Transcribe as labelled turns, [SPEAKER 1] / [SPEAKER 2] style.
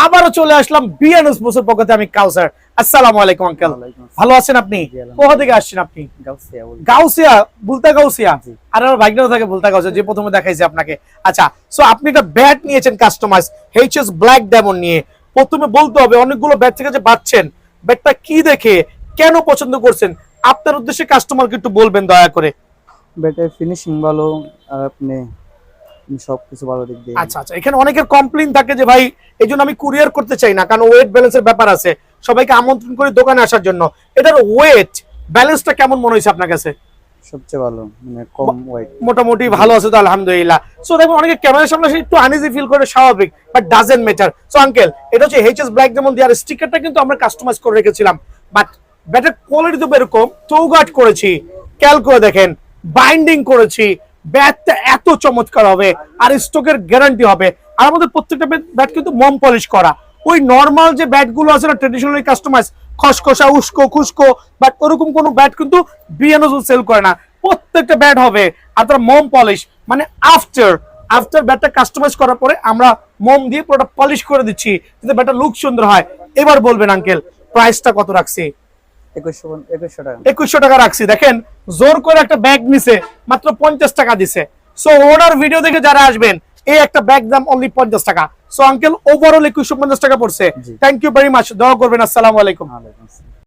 [SPEAKER 1] আবারও চলে আসলাম বিএনএস মোটরসের পক্ষ থেকে। আমি কাউসার। আসসালামু আলাইকুম আঙ্কেল, ভালো আছেন আপনি? কোথা থেকে আসছেন আপনি? গাউসিয়া, বুলতা গাউসিয়া। আর আমার ভাগ্নেও থাকে বুলতা গাউসিয়া, যে প্রথমে দেখাইছে আপনাকে। আচ্ছা, সো আপনি একটা ব্যাট নিয়েছেন কাস্টমাইজ এইচএস ব্ল্যাক ডায়মন্ড নিয়ে। প্রথমে বলতে হবে অনেকগুলো ব্যাট থেকে যে বাঁচছেন, ব্যাটটা কি দেখে কেন পছন্দ করছেন, আপনার উদ্দেশ্যে কাস্টমারকে একটু বলবেন দয়া করে।
[SPEAKER 2] ব্যাটের ফিনিশিং ভালো, আর আপনি সবকিছু ভালো দিক দিয়ে।
[SPEAKER 1] আচ্ছা আচ্ছা, এখানে অনেকের কমপ্লেইন থাকে যে ভাই এই জন্য আমি কুরিয়ার করতে চাই না, কারণ ওয়েট ব্যালেন্সের ব্যাপার আছে। সবাইকে আমন্ত্রণ করে দোকানে আসার জন্য। এটার ওয়েট ব্যালেন্সটা কেমন মনে হয়েছে আপনার কাছে?
[SPEAKER 2] সবচেয়ে ভালো, মানে কম ওয়েট।
[SPEAKER 1] মোটামুটি ভালো আছে তো, আলহামদুলিল্লাহ। সো দেখুন অনেকে ক্যামেরার সামনে এসে একটু আনইজি ফিল করে, স্বাভাবিক, but doesn't matter. So uncle, এটা হচ্ছে এইচএস ব্ল্যাক যেমন দেওয়ার স্টিকারটা কিন্তু আমরা কাস্টমাইজ করে রেখেছিলাম, বাট ব্যাটের কোয়ালিটি তো এরকম চৌগাট করেছি, ক্যাল করে দেখেন, বাইন্ডিং করেছি। ব্যাটটা এত চমৎকার হবে, আর স্টকের গ্যারান্টি হবে। আর আমাদের প্রত্যেকটা ব্যাট কিন্তু মম পলিশ করা। ওই নর্মাল যে ব্যাটগুলো আছে না, ট্রেডিশনালি কাস্টমাইজ, খসখসা উস্কো খুস্কো, বাট ওরকম কোনো ব্যাট কিন্তু বিএনএস সেল করে না। প্রত্যেকটা ব্যাট হবে আপনার মম পলিশ, মানে আফটার ব্যাটটা কাস্টমাইজ করার পরে আমরা মম দিয়ে পুরোটা পলিশ করে দিচ্ছি, যাতে ব্যাটটা লুক সুন্দর হয়। এবার বলবেন আঙ্কেল, প্রাইসটা কত রাখছি?
[SPEAKER 2] 2100 টাকা।
[SPEAKER 1] 2100 টাকা রাখছি। দেখেন, জোর করে একটা ব্যাগ নিছে, মাত্র 50 টাকা দিছে। সো ওনার ভিডিও দেখে যারা আসবেন, এই একটা ব্যাগ দাম অনলি 50 টাকা। সো আঙ্কেল, ওভারঅল 2150 টাকা পড়ছে। থ্যাংক ইউ ভেরি মাচ, দোয়া করবেন। আসসালামু আলাইকুম।